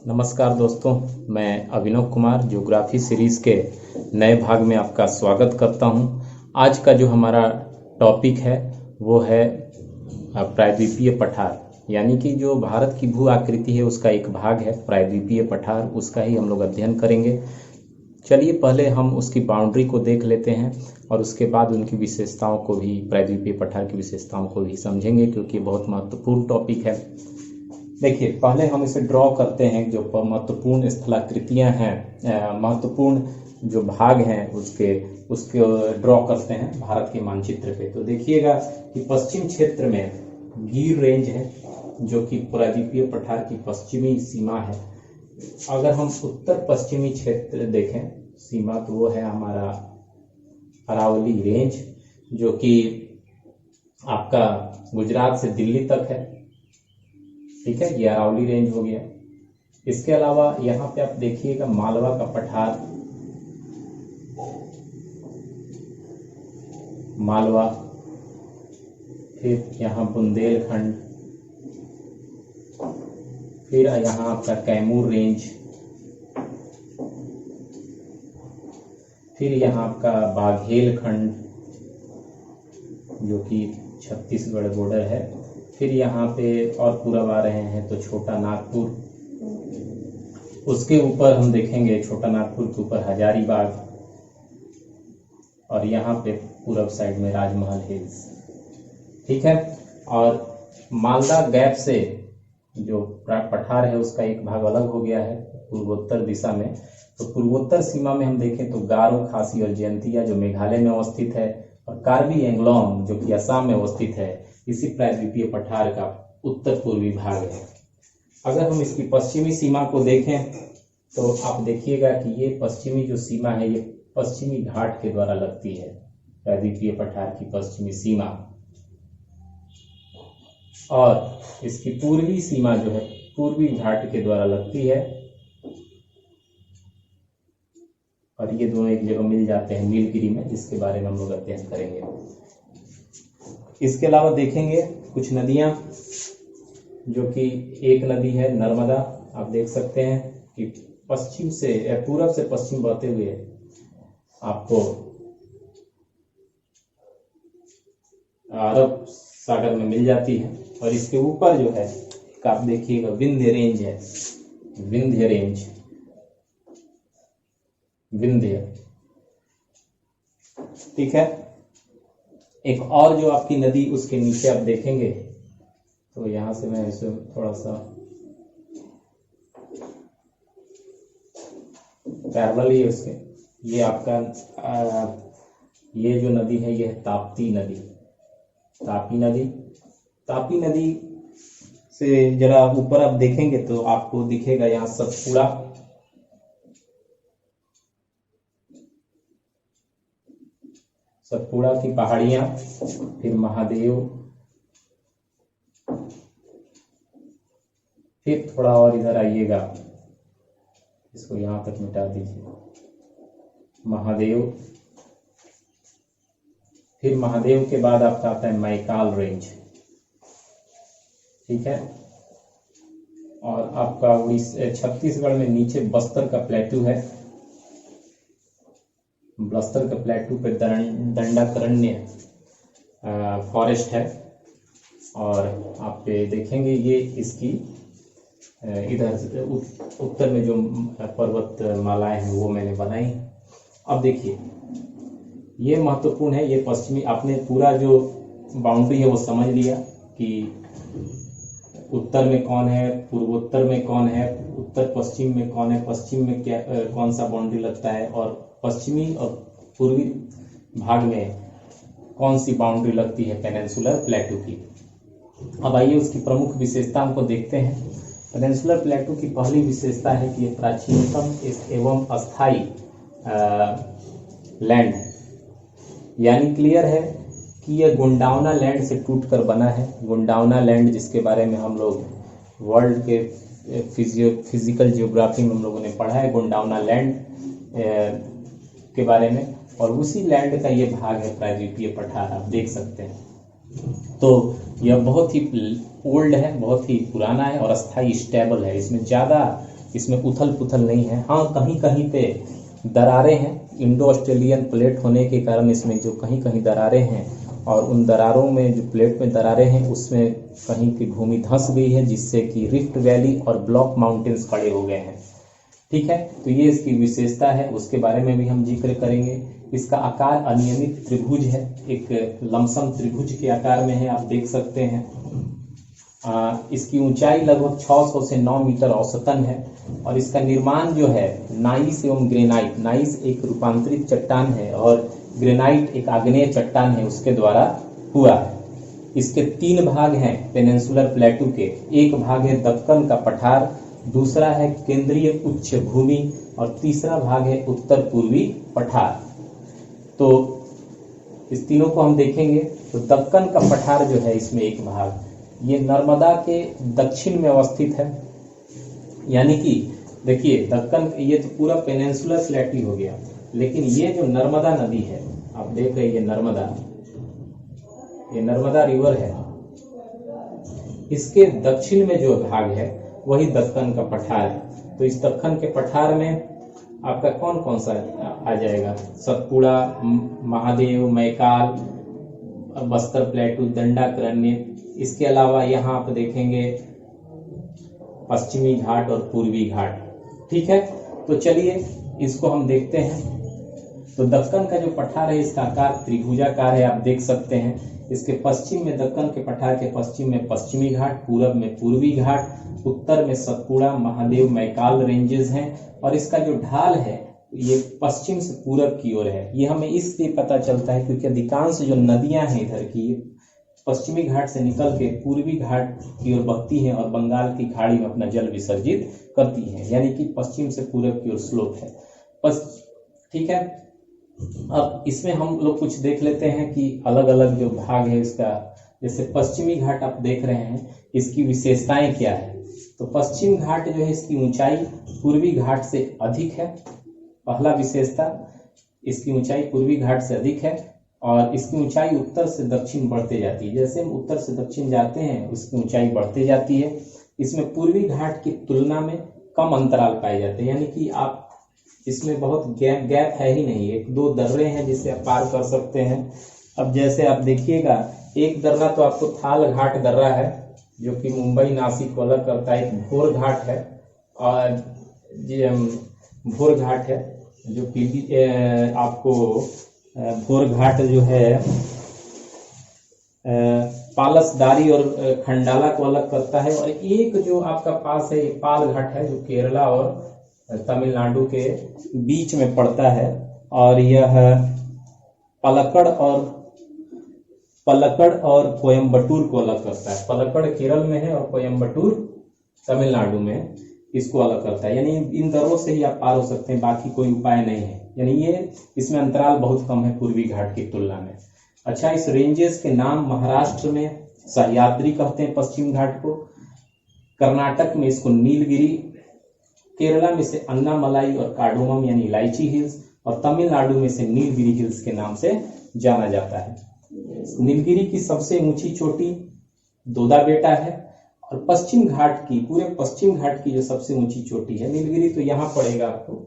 नमस्कार दोस्तों, मैं अभिनव कुमार ज्योग्राफी सीरीज़ के नए भाग में आपका स्वागत करता हूं। आज का जो हमारा टॉपिक है वो है प्रायद्वीपीय पठार, यानी कि जो भारत की भू आकृति है उसका एक भाग है प्रायद्वीपीय पठार, उसका ही हम लोग अध्ययन करेंगे। चलिए पहले हम उसकी बाउंड्री को देख लेते हैं और उसके बाद उनकी विशेषताओं को भी, प्रायद्वीपीय पठार की विशेषताओं को भी समझेंगे, क्योंकि बहुत महत्वपूर्ण टॉपिक है। देखिए, पहले हम इसे ड्रॉ करते हैं। जो महत्वपूर्ण स्थलाकृतियां हैं, महत्वपूर्ण जो भाग हैं उसके ड्रॉ करते हैं भारत के मानचित्र पे। तो देखिएगा कि पश्चिम क्षेत्र में गिर रेंज है, जो कि प्रायद्वीपीय पठार की पश्चिमी सीमा है। अगर हम उत्तर पश्चिमी क्षेत्र देखें सीमा, तो वो है हमारा अरावली रेंज, जो कि आपका गुजरात से दिल्ली तक है। ठीक है, ये अरावली रेंज हो गया। इसके अलावा यहाँ पे आप देखिएगा मालवा का पठार, मालवा, फिर यहाँ बुंदेलखंड, फिर यहाँ आपका कैमूर रेंज, फिर यहाँ आपका बाघेल खंड, जो कि छत्तीसगढ़ बॉर्डर है। फिर यहाँ पे और पूरब आ रहे हैं तो छोटा नागपुर, उसके ऊपर हम देखेंगे छोटा नागपुर के ऊपर हजारीबाग, और यहाँ पे पूरब साइड में राजमहल हिल्स। ठीक है, और मालदा गैप से जो पठार है उसका एक भाग अलग हो गया है पूर्वोत्तर दिशा में। तो पूर्वोत्तर सीमा में हम देखें तो गारो, खासी और जयंतिया जो मेघालय में अवस्थित है, और कार्बी एंग्लोंग जो कि असम में अवस्थित है, इसी प्रायद्वीपीय पठार का उत्तर पूर्वी भाग है। अगर हम इसकी पश्चिमी सीमा को देखें तो आप देखिएगा कि ये पश्चिमी जो सीमा है ये पश्चिमी घाट के द्वारा लगती है, प्रायद्वीपीय पठार की पश्चिमी सीमा। और इसकी पूर्वी सीमा जो है पूर्वी घाट के द्वारा लगती है, और ये दोनों एक जगह मिल जाते हैं नीलगिरी में, जिसके बारे में हम लोग अध्ययन करेंगे। इसके अलावा देखेंगे कुछ नदियां, जो कि एक नदी है नर्मदा। आप देख सकते हैं कि पश्चिम से या पूरब से पश्चिम बहते हुए आपको अरब सागर में मिल जाती है। और इसके ऊपर जो है आप देखिएगा विंध्य रेंज है, विंध्य रेंज, विंध्य। ठीक है, एक और जो आपकी नदी उसके नीचे आप देखेंगे, तो यहां से मैं इसे थोड़ा सा पैरेलल ही उसके, ये आपका ये जो नदी है ये है ताप्ती नदी। तापी नदी, तापी नदी से जरा ऊपर आप देखेंगे तो आपको दिखेगा यहाँ सतपुड़ा, सतपुड़ा की पहाड़ियां, फिर महादेव, फिर थोड़ा और इधर आइएगा, इसको यहां तक मिटा दीजिए, महादेव। फिर महादेव के बाद आपका आता है मैकाल रेंज। ठीक है, और आपका छत्तीसगढ़ में नीचे बस्तर का प्लेटू है, बस्तर के प्लेटू पे दंडाकरण्य फॉरेस्ट है। और आप देखेंगे ये इसकी इधर उत्तर में जो पर्वत मालाएं हैं वो मैंने बनाई। अब देखिए ये महत्वपूर्ण है, ये पश्चिमी, आपने पूरा जो बाउंड्री है वो समझ लिया कि उत्तर में कौन है, पूर्वोत्तर में कौन है, उत्तर पश्चिम में कौन है, पश्चिम में क्या कौन सा बाउंड्री लगता है, और पश्चिमी और पूर्वी भाग में कौन सी बाउंड्री लगती है पेनिनसुलर प्लेटू की। अब आइए उसकी प्रमुख विशेषताओं को देखते हैं। पेनिनसुलर प्लेटू की पहली विशेषता है कि ये प्राचीनतम एवं अस्थाई लैंड है, यानी क्लियर है कि यह गोंडावना लैंड से टूटकर बना है। गोंडावना लैंड, जिसके बारे में हम लोग वर्ल्ड के फिजिकल जियोग्राफी में हम लोगों ने पढ़ा है, गोंडावना लैंड के बारे में, और उसी लैंड का ये भाग है प्रायद्वीपीय पठार, आप देख सकते हैं। तो यह बहुत ही ओल्ड है, बहुत ही पुराना है और अस्थाई स्टेबल है। इसमें ज़्यादा इसमें उथल पुथल नहीं है। हाँ, कहीं कहीं पे दरारें हैं, इंडो ऑस्ट्रेलियन प्लेट होने के कारण इसमें जो कहीं कहीं दरारें हैं, और उन दरारों में जो प्लेट में दरारें हैं उसमें कहीं की भूमि धंस गई है, जिससे कि रिफ्ट वैली और ब्लॉक माउंटेन्स खड़े हो गए हैं। ठीक है, तो ये इसकी विशेषता है, उसके बारे में भी हम जिक्र करेंगे। इसका आकार अनियमित त्रिभुज है, एक लमसम त्रिभुज के आकार में है, आप देख सकते हैं। इसकी ऊंचाई लगभग 600 से 9 मीटर औसतन है, और इसका निर्माण जो है नाइस एवं ग्रेनाइट, नाइस एक रूपांतरित चट्टान है और ग्रेनाइट एक आग्नेय चट्टान है, उसके द्वारा हुआ है। इसके 3 भाग हैं पेनिनसुलर प्लेटू के। एक भाग है दक्कन का पठार, दूसरा है केंद्रीय उच्च भूमि, और तीसरा भाग है उत्तर पूर्वी पठार। तो इस तीनों को हम देखेंगे। तो दक्कन का पठार जो है, इसमें एक भाग ये नर्मदा के दक्षिण में अवस्थित है, यानी कि देखिए दक्कन, ये तो पूरा पेनिनसुलर प्लेटू हो गया, लेकिन ये जो नर्मदा नदी है, आप देख रहे हैं, ये नर्मदा रिवर है, इसके दक्षिण में जो भाग है वही दक्कन का पठार है। तो इस दक्कन के पठार में आपका कौन कौन सा आ जाएगा? सतपुड़ा, महादेव, मैकाल, बस्तर प्लेटू, दंडाकरण्य। इसके अलावा यहाँ आप देखेंगे पश्चिमी घाट और पूर्वी घाट। ठीक है, तो चलिए इसको हम देखते हैं। तो दक्कन का जो पठार है इसका आकार त्रिभुजाकार है, आप देख सकते हैं। इसके पश्चिम में, दक्कन के पठार के पश्चिम में पश्चिमी घाट, पूरब में पूर्वी घाट, उत्तर में सतपुड़ा, महादेव, मैकाल रेंजेस हैं, और इसका जो ढाल है ये पश्चिम से पूरब की ओर है। ये हमें इसलिए पता चलता है क्योंकि अधिकांश जो नदियां हैं इधर की पश्चिमी घाट से निकल के पूर्वी घाट की ओर बहती हैं और बंगाल की खाड़ी में अपना जल विसर्जित करती हैं, यानी कि पश्चिम से पूरब की ओर स्लोप है। ठीक है, अब इसमें हम लोग कुछ देख लेते हैं कि अलग अलग जो भाग है इसका। जैसे पश्चिमी घाट आप देख रहे हैं, इसकी विशेषताएं क्या है? तो पश्चिम घाट जो है इसकी ऊंचाई पूर्वी घाट से अधिक है। पहला विशेषता, इसकी ऊंचाई पूर्वी घाट से अधिक है, और इसकी ऊंचाई उत्तर से दक्षिण बढ़ते जाती है। जैसे हम उत्तर से दक्षिण जाते हैं उसकी ऊंचाई बढ़ते जाती है। इसमें पूर्वी घाट की तुलना में कम अंतराल पाए जाते हैं, यानी कि आप इसमें बहुत गैप है ही नहीं, 1-2 दर्रे हैं जिसे आप पार कर सकते हैं। अब जैसे आप देखिएगा, एक दर्रा तो आपको थाल घाट दर्रा है जो कि मुंबई नासिक को अलग करता है। एक भोर घाट है, और भोर घाट है जो कि आपको भोर घाट जो है पालसदारी और खंडाला को अलग करता है। और एक जो आपका पास है ये पाल घाट है जो केरला और तमिलनाडु के बीच में पड़ता है, और यह पलक्कड़ और कोयम्बटूर को अलग करता है। पलक्कड़ केरल में है और कोयम्बटूर तमिलनाडु में, इसको अलग करता है। यानी इन दरों से ही आप पार हो सकते हैं, बाकी कोई उपाय नहीं है। यानी ये इसमें अंतराल बहुत कम है पूर्वी घाट की तुलना में। अच्छा, इस रेंजेस के नाम महाराष्ट्र में सह्याद्री कहते हैं पश्चिम घाट को, कर्नाटक में इसको नीलगिरी, केरला में से अन्नामलाई और कार्डोमम यानी इलायची हिल्स, और तमिलनाडु में से नीलगिरी हिल्स के नाम से जाना जाता है। नीलगिरी की सबसे ऊंची चोटी दोदा बेटा है, और पश्चिम घाट की, पूरे पश्चिम घाट की जो सबसे ऊंची चोटी है नीलगिरी, तो यहाँ पड़ेगा आपको,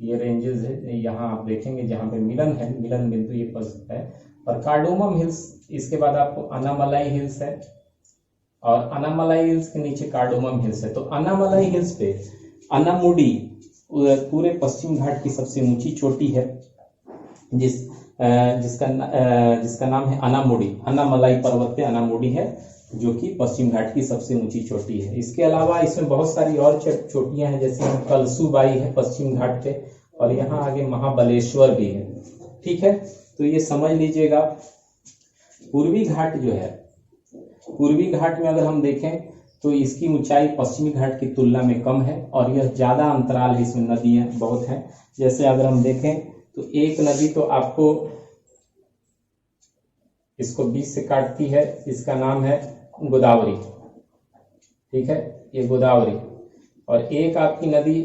ये रेंजेस है, यहाँ आप देखेंगे जहाँ पे मिलन है, मिलन बिंदु ये पश्चिम है। और कार्डोमम हिल्स, इसके बाद आपको अन्नामलाई हिल्स है, और अन्नामलाई हिल्स के नीचे कार्डोमम हिल्स है। तो अन्नामलाई हिल्स पे अन्नामुडी पूरे पश्चिम घाट की सबसे ऊंची चोटी है, जिसका नाम है अन्नामुडी। अन्नामलाई पर्वत पे अन्नामुडी है जो कि पश्चिम घाट की सबसे ऊंची चोटी है। इसके अलावा इसमें बहुत सारी और चोटियां हैं, जैसे कलसूबाई है पश्चिम घाट पे, और यहाँ आगे महाबलेश्वर भी है। ठीक है, तो ये समझ लीजिएगा। पूर्वी घाट जो है, पूर्वी घाट में अगर हम देखें तो इसकी ऊंचाई पश्चिमी घाट की तुलना में कम है, और यह ज्यादा अंतराल है, इसमें नदियां बहुत हैं। जैसे अगर हम देखें तो एक नदी तो आपको इसको बीच से काटती है, इसका नाम है गोदावरी। ठीक है, ये गोदावरी। और एक आपकी नदी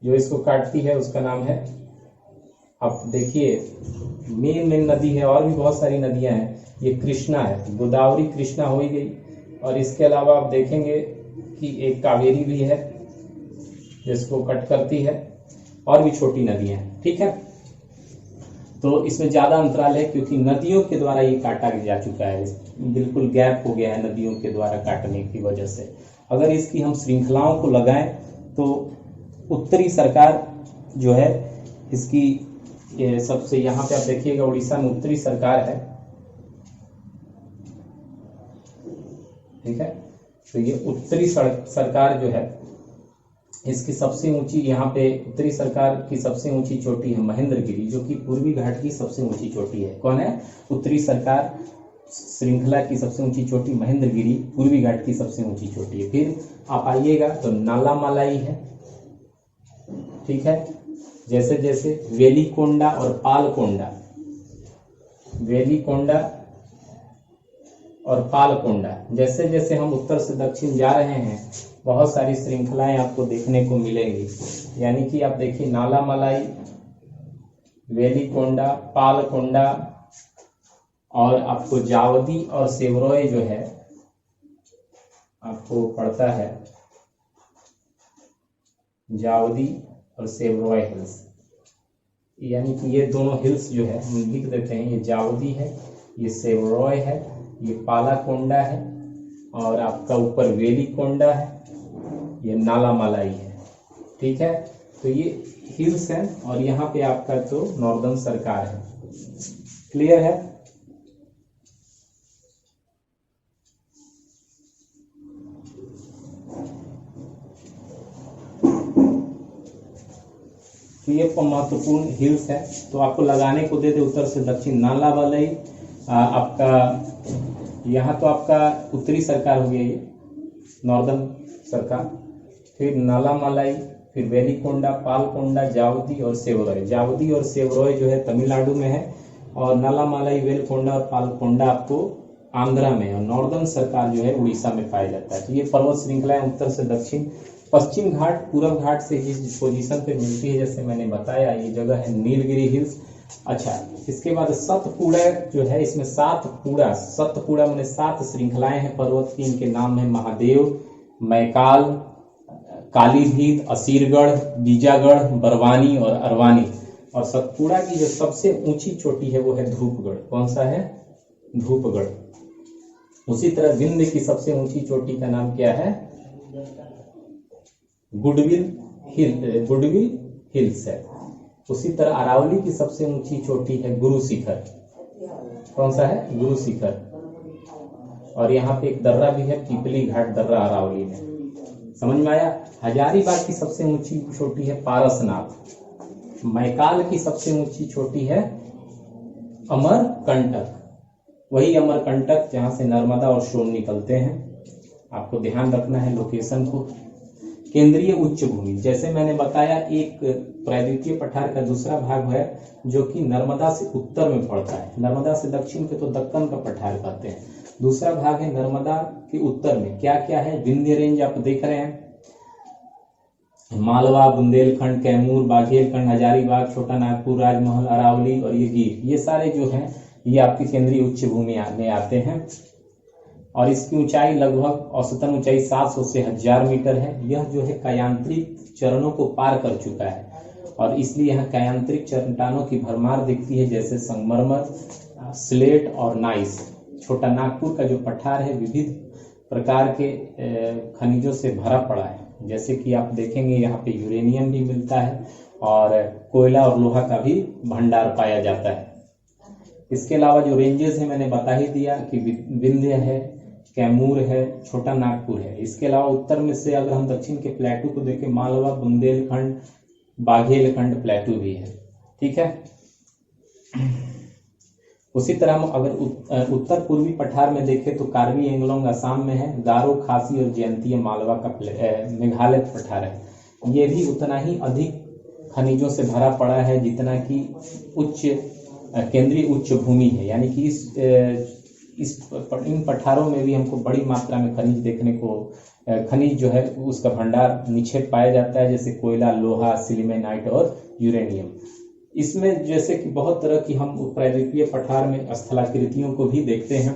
जो इसको काटती है उसका नाम है, आप देखिए मेन नदी है, और भी बहुत सारी नदियां हैं। ये कृष्णा है, गोदावरी कृष्णा हो ही गई। और इसके अलावा आप देखेंगे कि एक कावेरी भी है जिसको कट करती है, और भी छोटी नदियां हैं। ठीक है, तो इसमें ज्यादा अंतराल है क्योंकि नदियों के द्वारा ये काटा जा चुका है, बिल्कुल गैप हो गया है नदियों के द्वारा काटने की वजह से। अगर इसकी हम श्रृंखलाओं को लगाएं तो उत्तरी सरकार जो है इसकी सबसे, यहाँ पे आप देखिएगा उड़ीसा में उत्तरी सरकार है। ठीक है, तो ये उत्तरी सरकार जो है इसकी सबसे ऊंची, यहाँ पे उत्तरी सरकार की सबसे ऊंची चोटी है महेंद्रगिरी, जो कि पूर्वी घाट की सबसे ऊंची चोटी है। कौन है? उत्तरी सरकार श्रृंखला की सबसे ऊंची चोटी महेंद्रगिरी, पूर्वी घाट की सबसे ऊंची चोटी है। फिर आप आइएगा तो नालामालाई है। ठीक है, जैसे जैसे वेलिकोंडा और पालकोंडा, वेलिकोंडा और पालकोंडा, जैसे जैसे हम उत्तर से दक्षिण जा रहे हैं बहुत सारी श्रृंखलाएं आपको देखने को मिलेंगी। यानी कि आप देखिए नालामालाई, वेलिकोंडा, पालकोंडा, और आपको जावदी और सेवरोय जो है आपको पड़ता है, जावदी और सेवरोय हिल्स। यानी कि ये दोनों हिल्स जो है हम लिख देते हैं, ये जावदी है, ये सेवरोय है, ये पालाकोंडा है, और आपका ऊपर वेलिकोंडा है, ये नालामालाई है। ठीक है, तो ये हिल्स है और यहाँ पे आपका जो नॉर्दर्न सरकार है। क्लियर है? तो ये महत्वपूर्ण हिल्स है, तो आपको लगाने को दे दे उत्तर से दक्षिण। नालामालाई आपका यहाँ तो आपका उत्तरी सरकार हो गया, ये नॉर्दर्न सरकार। फिर नालामालाई, फिर वेलिकोंडा, पालकोंडा, जावदी और सेवरोय। जावदी और सेवरोय जो है तमिलनाडु में है, और नालामालाई, वेलिकोंडा और पालकोंडा आपको आंध्रा में, और नॉर्दर्न सरकार जो है उड़ीसा में पाया जाता है। तो ये पर्वत श्रृंखलाएं उत्तर से दक्षिण। पश्चिम घाट पूर्व घाट से जिस पोजीशन पे मिलती है, जैसे मैंने बताया, ये जगह है नीलगिरी हिल्स। अच्छा, इसके बाद सतपुड़ा जो है, इसमें सातपुड़ा, सतपुड़ा मैंने 7 श्रृंखलाएं हैं पर्वत की। इनके नाम है महादेव, मैकाल, कालीभीत, असीरगढ़, बीजागढ़, बरवानी और अरवानी। और सतपुड़ा की जो सबसे ऊंची चोटी है वो है धूपगढ़। कौन सा है? धूपगढ़। उसी तरह विंध्य की सबसे ऊंची चोटी का नाम क्या है? गुडविल हिल्स है। उसी तरह अरावली की सबसे ऊंची चोटी है गुरु शिखर। कौन सा है? गुरु शिखर। और यहाँ पे एक दर्रा भी है, पिपली घाट दर्रा अरावली में। समझ में आया? हजारीबाग की सबसे ऊंची चोटी है पारसनाथ। मैकाल की सबसे ऊंची चोटी है अमरकंटक, वही अमरकंटक जहां से नर्मदा और सोन निकलते हैं। आपको ध्यान रखना है लोकेशन को। केंद्रीय उच्च भूमि, जैसे मैंने बताया, एक प्रायद्वीपीय पठार का दूसरा भाग है जो कि नर्मदा से उत्तर में पड़ता है। नर्मदा से दक्षिण के तो दक्कन का पठार कहते हैं। दूसरा भाग है नर्मदा के उत्तर में। क्या क्या है? विंध्य रेंज आप देख रहे हैं, मालवा, बुंदेलखंड, कैमूर, बाघेलखंड, हजारीबाग, छोटा नागपुर, राजमहल, अरावली और ये गिर, ये सारे जो हैं ये आपकी केंद्रीय उच्च भूमि में आते हैं। और इसकी ऊंचाई लगभग औसतन ऊंचाई 700 से 1000 मीटर है। यह जो है कायांतरित चरणों को पार कर चुका है, और इसलिए यहाँ कायांतरित चट्टानों की भरमार दिखती है, जैसे संगमरमर, स्लेट और नाइस। छोटा नागपुर का जो पठार है विविध प्रकार के खनिजों से भरा पड़ा है, जैसे कि आप देखेंगे यहाँ पे यूरेनियम भी मिलता है और कोयला और लोहा का भी भंडार पाया जाता है। इसके अलावा जो रेंजेस है मैंने बता ही दिया कि विंध्य है, कैमूर है, छोटा नागपुर है। इसके अलावा उत्तर में से अगर हम दक्षिण के प्लेटू को देखें, मालवा, बुंदेलखंड, बाघेलखंड प्लेटू भी है। ठीक है, उसी तरह हम अगर उत्तर पूर्वी पठार में देखें तो कार्बी एंगलोंग असम में है, गारो, खासी और जयंतीय मालवा का मेघालय पठार है। ये भी उतना ही अधिक खनिजों से भरा पड़ा है जितना कि केंद्रीय उच्च भूमि है। यानी कि इन पठारों में भी हमको बड़ी मात्रा में खनिज देखने को, खनिज जो है उसका भंडार निक्षेप पाया जाता है, जैसे कोयला, लोहा, सिलिमेनाइट और यूरेनियम। इसमें जैसे कि बहुत तरह की हम प्रायद्वीपीय पठार में स्थलाकृतियों को भी देखते हैं।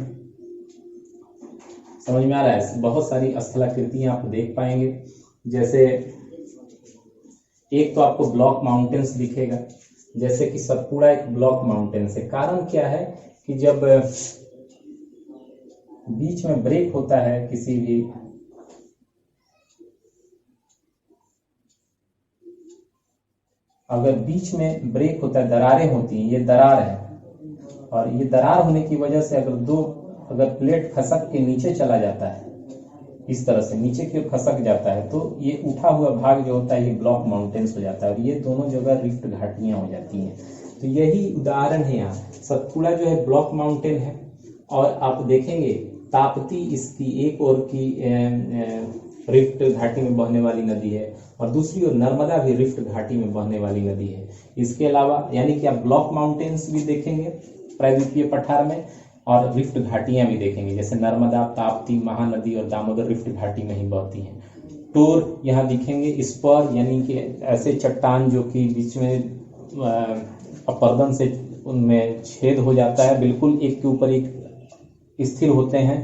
समझ में आ रहा है? बहुत सारी स्थलाकृतियां आप देख पाएंगे, जैसे एक तो आपको ब्लॉक माउंटेन्स दिखेगा, जैसे कि सतपुड़ा एक ब्लॉक माउंटेन्स है। कारण क्या है कि जब बीच में ब्रेक होता है किसी भी अगर बीच में ब्रेक होता है, दरारें होती हैं, ये दरार है, और ये दरार होने की वजह से अगर प्लेट खसक के नीचे चला जाता है, इस तरह से नीचे की ओर खसक जाता है, तो ये उठा हुआ भाग जो होता है ये ब्लॉक माउंटेन्स हो जाता है, और ये दोनों जगह रिफ्ट घाटियां हो जाती हैं। तो यही उदाहरण है यहाँ। सतपुड़ा जो है ब्लॉक माउंटेन है, और आप देखेंगे ताप्ती इसकी एक ओर की रिफ्ट घाटी में बहने वाली नदी है, और दूसरी ओर नर्मदा भी रिफ्ट घाटी में बहने वाली नदी है। इसके अलावा यानी कि आप ब्लॉक माउंटेन्स भी देखेंगे प्रायद्वीपीय पठार में, और रिफ्ट घाटियां भी देखेंगे, जैसे नर्मदा, ताप्ती, महानदी और दामोदर रिफ्ट घाटी में ही बहती हैं। टोर यहाँ दिखेंगे, स्पर यानी कि ऐसे चट्टान जो कि बीच में अपर्दन से उनमें छेद हो जाता है, बिल्कुल एक के ऊपर एक स्थिर होते हैं।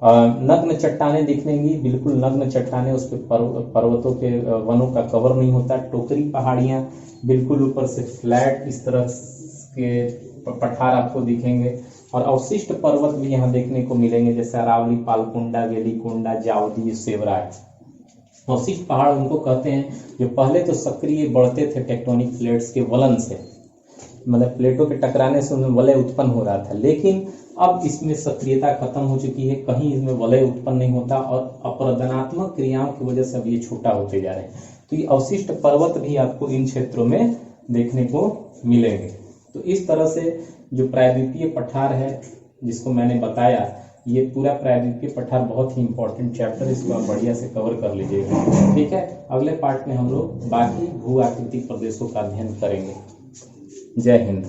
नग्न चट्टानें दिखेंगी, बिल्कुल नग्न चट्टानें, उस पर पर्वतों के वनों का कवर नहीं होता। टोकरी पहाड़ियां बिल्कुल ऊपर से फ्लैट इस तरह के पठार आपको दिखेंगे, और अवशिष्ट पर्वत भी यहाँ देखने को मिलेंगे, जैसे अरावली, पालकुंडा, वेलिकोंडा, जावदी, सेवराय। अवशिष्ट पहाड़ उनको कहते हैं जो पहले तो सक्रिय बढ़ते थे टेक्टोनिक प्लेट्स के वलन से, मतलब प्लेटों के टकराने से उनमें वलय उत्पन्न हो रहा था, लेकिन अब इसमें सक्रियता खत्म हो चुकी है, कहीं इसमें वलय उत्पन्न नहीं होता, और अपरदनात्मक क्रियाओं की वजह से अब ये छोटा होते जा रहे हैं। तो ये अवशिष्ट पर्वत भी आपको इन क्षेत्रों में देखने को मिलेंगे। तो इस तरह से जो प्रायद्वीपीय पठार है जिसको मैंने बताया, ये पूरा प्रायद्वीपीय पठार बहुत ही इंपॉर्टेंट चैप्टर, इसको आप बढ़िया से कवर कर लीजिएगा। ठीक है, अगले पार्ट में हम लोग बाकी भू आकृतिक प्रदेशों का अध्ययन करेंगे। जय हिंद।